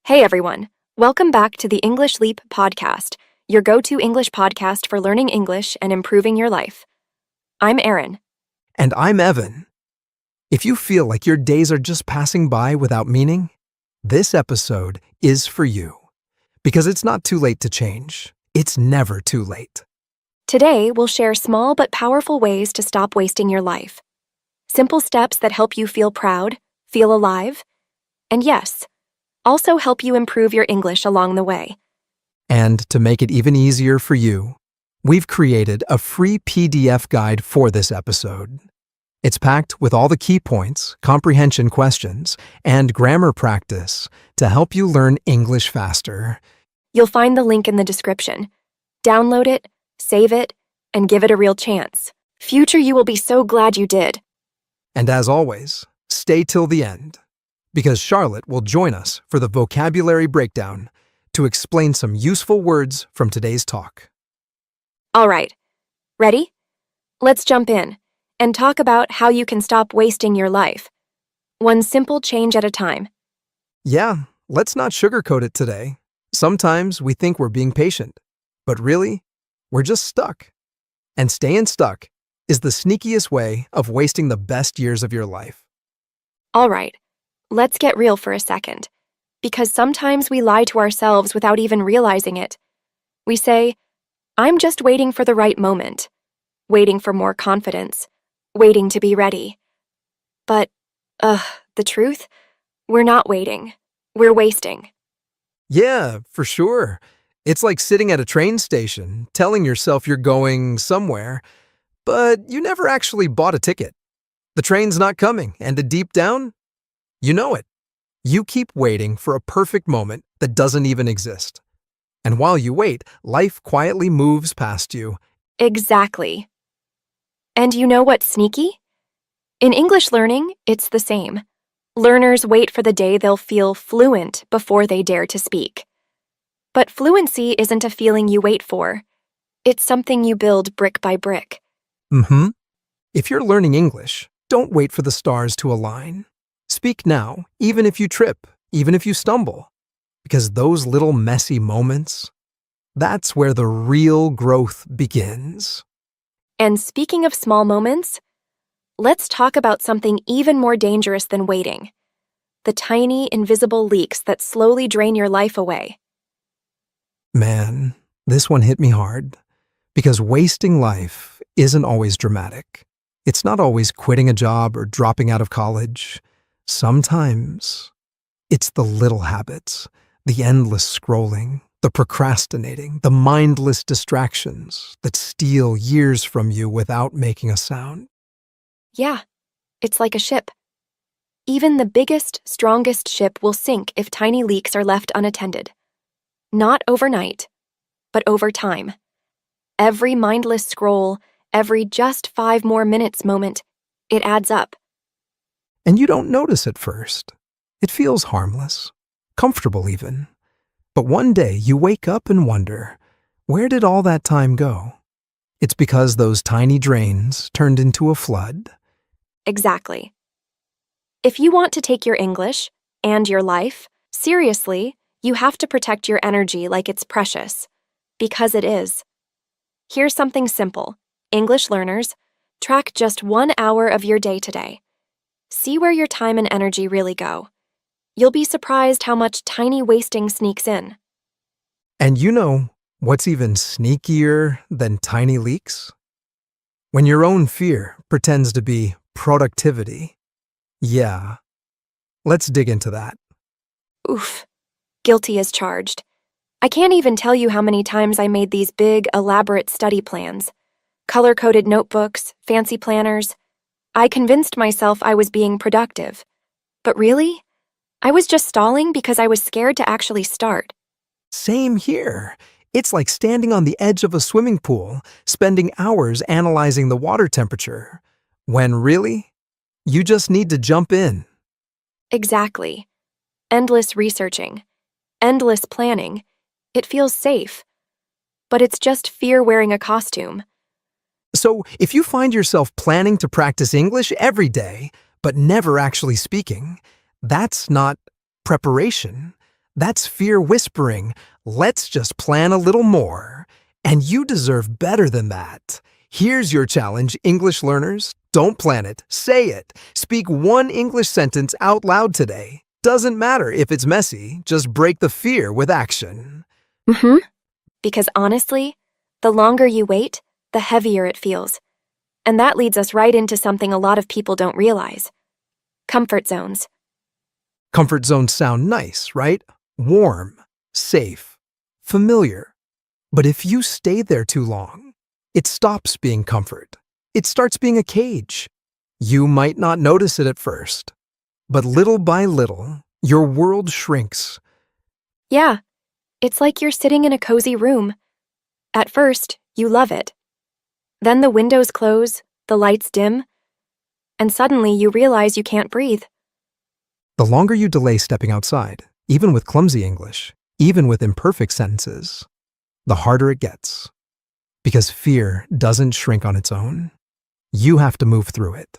Hey everyone, welcome back to the English Leap podcast, your go-to English podcast for learning English and improving your life. I'm Erin. And I'm Evan. If you feel like your days are just passing by without meaning, this episode is for you. Because it's not too late to change. It's never too late. Today, we'll share small but powerful ways to stop wasting your life. Simple steps that help you feel proud, feel alive, and yes, also help you improve your English along the way. And to make it even easier for you, we've created a free PDF guide for this episode. It's packed with all the key points, comprehension questions, and grammar practice to help you learn English faster. You'll find the link in the description. Download it, save it, and give it a real chance. Future you will be so glad you did. And as always, stay till the end, because Charlotte will join us for the vocabulary breakdown to explain some useful words from today's talk. All right, ready? Let's jump in and talk about how you can stop wasting your life. One simple change at a time. Yeah, let's not sugarcoat it today. Sometimes we think we're being patient, but really, we're just stuck. And staying stuck is the sneakiest way of wasting the best years of your life. All right, let's get real for a second, because sometimes we lie to ourselves without even realizing it. We say, I'm just waiting for the right moment, waiting for more confidence, waiting to be ready. But, the truth? We're not waiting. We're wasting. Yeah, for sure. It's like sitting at a train station, telling yourself you're going somewhere, but you never actually bought a ticket. The train's not coming, and deep down, you know it. You keep waiting for a perfect moment that doesn't even exist. And while you wait, life quietly moves past you. Exactly. And you know what's sneaky? In English learning, it's the same. Learners wait for the day they'll feel fluent before they dare to speak. But fluency isn't a feeling you wait for. It's something you build brick by brick. If you're learning English, don't wait for the stars to align. Speak now, even if you trip, even if you stumble. Because those little messy moments, that's where the real growth begins. And speaking of small moments, let's talk about something even more dangerous than waiting. The tiny, invisible leaks that slowly drain your life away. Man, this one hit me hard. Because wasting life isn't always dramatic. It's not always quitting a job or dropping out of college. Sometimes it's the little habits, the endless scrolling, the procrastinating, the mindless distractions that steal years from you without making a sound. Yeah, it's like a ship. Even the biggest, strongest ship will sink if tiny leaks are left unattended. Not overnight, but over time. Every mindless scroll, every just 5 more minutes moment, it adds up. And you don't notice at first. It feels harmless, comfortable even. But one day you wake up and wonder, where did all that time go? It's because those tiny drains turned into a flood. Exactly. If you want to take your English and your life seriously, you have to protect your energy like it's precious. Because it is. Here's something simple. English learners, track just 1 hour of your day today. See where your time and energy really go. You'll be surprised how much tiny wasting sneaks in. And you know what's even sneakier than tiny leaks? When your own fear pretends to be productivity. Yeah. Let's dig into that. Oof. Guilty as charged. I can't even tell you how many times I made these big, elaborate study plans. Color-coded notebooks, fancy planners. I convinced myself I was being productive. But really, I was just stalling because I was scared to actually start. Same here. It's like standing on the edge of a swimming pool, spending hours analyzing the water temperature, when really, you just need to jump in. Exactly. Endless researching. Endless planning. It feels safe. But it's just fear wearing a costume. So if you find yourself planning to practice English every day, but never actually speaking, that's not preparation. That's fear whispering, let's just plan a little more. And you deserve better than that. Here's your challenge, English learners. Don't plan it, say it. Speak one English sentence out loud today. Doesn't matter if it's messy, just break the fear with action. Mm-hmm. Because honestly, the longer you wait, the heavier it feels. And that leads us right into something a lot of people don't realize. Comfort zones. Comfort zones sound nice, right? Warm, safe, familiar. But if you stay there too long, it stops being comfort. It starts being a cage. You might not notice it at first, but little by little, your world shrinks. Yeah, it's like you're sitting in a cozy room. At first, you love it. Then the windows close, the lights dim, and suddenly you realize you can't breathe. The longer you delay stepping outside, even with clumsy English, even with imperfect sentences, the harder it gets. Because fear doesn't shrink on its own. You have to move through it.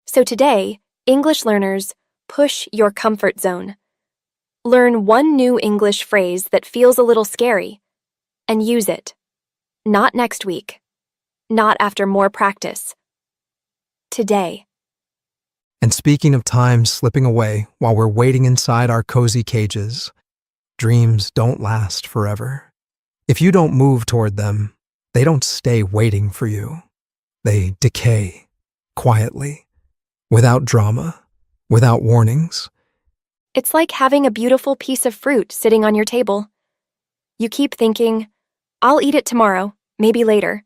So today, English learners, push your comfort zone. Learn one new English phrase that feels a little scary, and use it. Not next week. Not after more practice. Today. And speaking of time slipping away while we're waiting inside our cozy cages, dreams don't last forever. If you don't move toward them, they don't stay waiting for you. They decay, quietly, without drama, without warnings. It's like having a beautiful piece of fruit sitting on your table. You keep thinking, I'll eat it tomorrow, maybe later.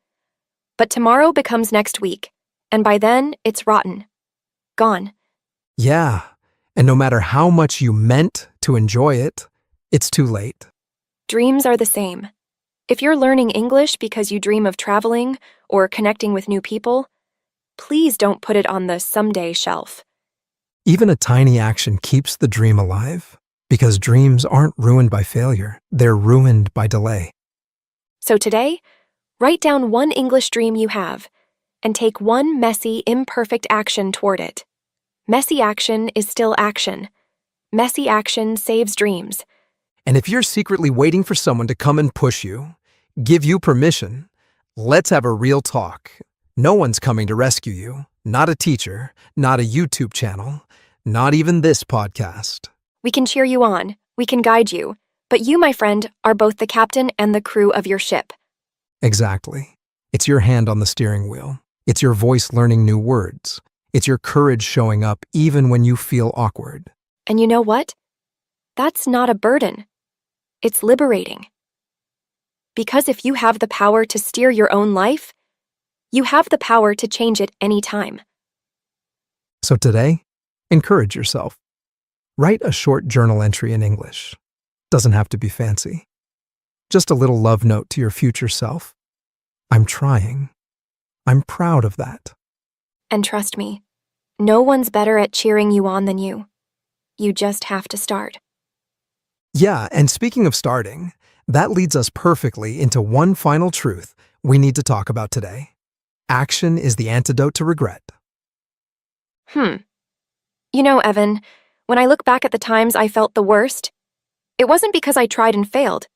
But tomorrow becomes next week, and by then, it's rotten. Gone. Yeah, and no matter how much you meant to enjoy it, it's too late. Dreams are the same. If you're learning English because you dream of traveling or connecting with new people, please don't put it on the someday shelf. Even a tiny action keeps the dream alive, because dreams aren't ruined by failure, they're ruined by delay. So today, write down one English dream you have and take one messy, imperfect action toward it. Messy action is still action. Messy action saves dreams. And if you're secretly waiting for someone to come and push you, give you permission, let's have a real talk. No one's coming to rescue you. Not a teacher, not a YouTube channel, not even this podcast. We can cheer you on, we can guide you, but you, my friend, are both the captain and the crew of your ship. Exactly. It's your hand on the steering wheel. It's your voice learning new words. It's your courage showing up even when you feel awkward. And you know what? That's not a burden. It's liberating. Because if you have the power to steer your own life, you have the power to change it anytime. So today, encourage yourself. Write a short journal entry in English. Doesn't have to be fancy. Just a little love note to your future self. I'm trying. I'm proud of that. And trust me, no one's better at cheering you on than you. You just have to start. Yeah, and speaking of starting, that leads us perfectly into one final truth we need to talk about today. Action is the antidote to regret. You know, Evan, when I look back at the times I felt the worst, it wasn't because I tried and failed.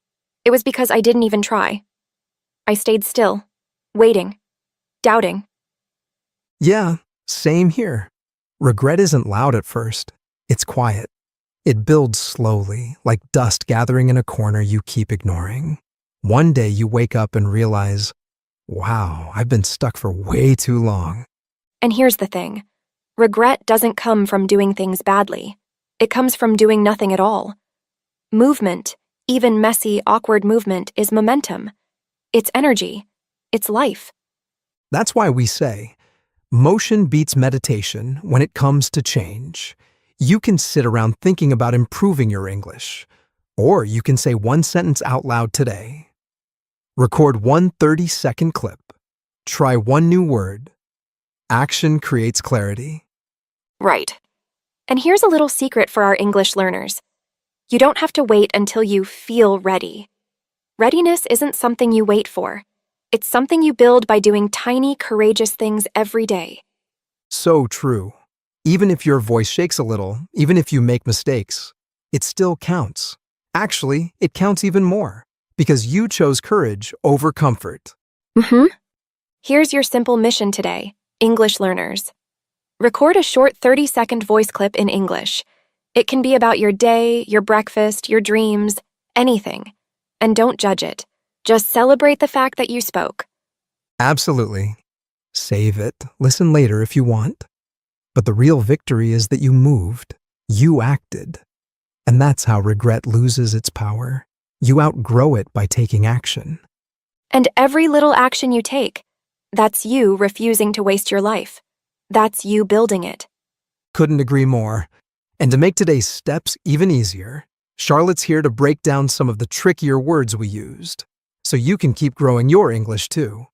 It was because I didn't even try. I stayed still, waiting, doubting. Yeah, same here. Regret isn't loud at first. It's quiet. It builds slowly, like dust gathering in a corner you keep ignoring. One day you wake up and realize, wow, I've been stuck for way too long. And here's the thing. Regret doesn't come from doing things badly. It comes from doing nothing at all. Movement, even messy, awkward movement, is momentum. It's energy. It's life. That's why we say, motion beats meditation when it comes to change. You can sit around thinking about improving your English, or you can say one sentence out loud today. Record one 30-second clip. Try one new word. Action creates clarity. Right. And here's a little secret for our English learners. You don't have to wait until you feel ready. Readiness isn't something you wait for. It's something you build by doing tiny, courageous things every day. So true. Even if your voice shakes a little, even if you make mistakes, it still counts. Actually, it counts even more because you chose courage over comfort. Mm-hmm. Here's your simple mission today, English learners. Record a short 30-second voice clip in English. It can be about your day, your breakfast, your dreams, anything. And don't judge it. Just celebrate the fact that you spoke. Absolutely. Save it, listen later if you want. But the real victory is that you moved, you acted. And that's how regret loses its power. You outgrow it by taking action. And every little action you take, that's you refusing to waste your life. That's you building it. Couldn't agree more. And to make today's steps even easier, Charlotte's here to break down some of the trickier words we used, so you can keep growing your English too.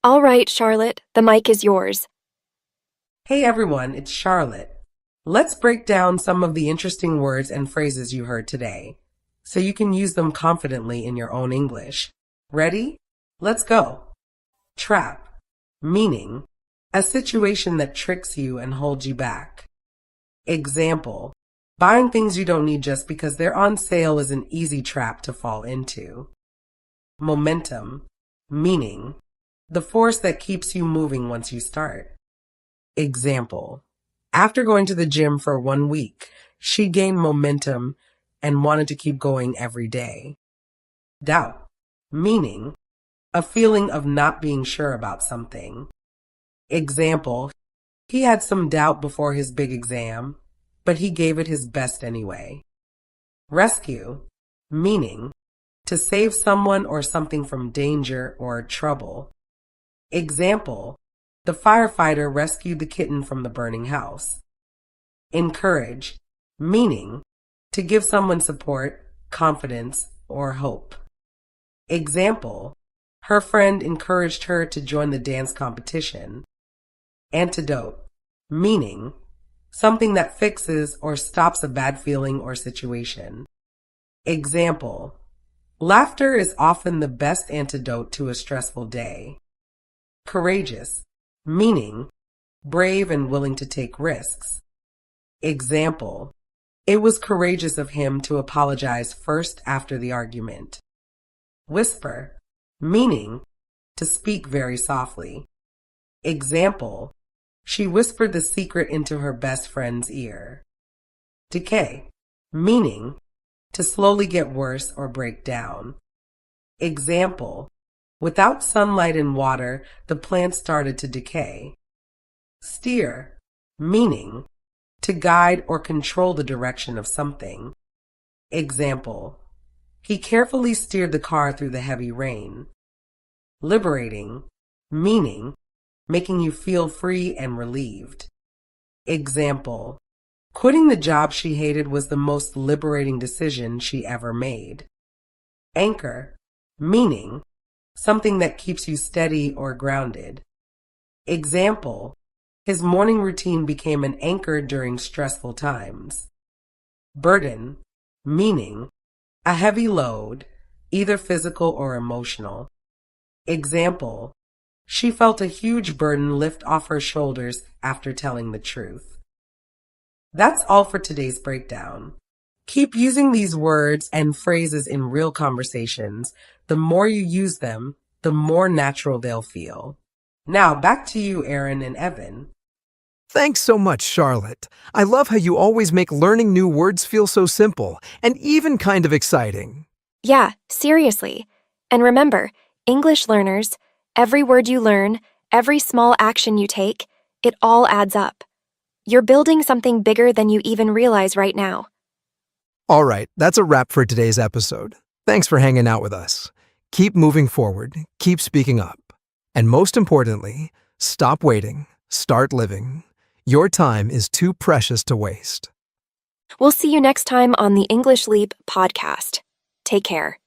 All right, Charlotte, the mic is yours. Hey everyone, it's Charlotte. Let's break down some of the interesting words and phrases you heard today, so you can use them confidently in your own English. Ready? Let's go. Trap, meaning a situation that tricks you and holds you back. Example, buying things you don't need just because they're on sale is an easy trap to fall into. Momentum, meaning the force that keeps you moving once you start. Example, after going to the gym for 1 week, she gained momentum and wanted to keep going every day. Doubt, meaning a feeling of not being sure about something. Example, he had some doubt before his big exam, but he gave it his best anyway. Rescue, meaning to save someone or something from danger or trouble. Example, the firefighter rescued the kitten from the burning house. Encourage, meaning to give someone support, confidence, or hope. Example, her friend encouraged her to join the dance competition. Antidote, meaning something that fixes or stops a bad feeling or situation. Example, laughter is often the best antidote to a stressful day. Courageous, meaning brave and willing to take risks. Example, it was courageous of him to apologize first after the argument. Whisper, meaning to speak very softly. Example, she whispered the secret into her best friend's ear. Decay, meaning to slowly get worse or break down. Example, without sunlight and water, the plant started to decay. Steer, meaning to guide or control the direction of something. Example, he carefully steered the car through the heavy rain. Liberating, meaning making you feel free and relieved. Example, quitting the job she hated was the most liberating decision she ever made. Anchor, meaning something that keeps you steady or grounded. Example, his morning routine became an anchor during stressful times. Burden, meaning a heavy load, either physical or emotional. Example, she felt a huge burden lift off her shoulders after telling the truth. That's all for today's breakdown. Keep using these words and phrases in real conversations. The more you use them, the more natural they'll feel. Now, back to you, Aaron and Evan. Thanks so much, Charlotte. I love how you always make learning new words feel so simple and even kind of exciting. Yeah, seriously. And remember, English learners, every word you learn, every small action you take, it all adds up. You're building something bigger than you even realize right now. All right, that's a wrap for today's episode. Thanks for hanging out with us. Keep moving forward, keep speaking up. And most importantly, stop waiting, start living. Your time is too precious to waste. We'll see you next time on the English Leap podcast. Take care.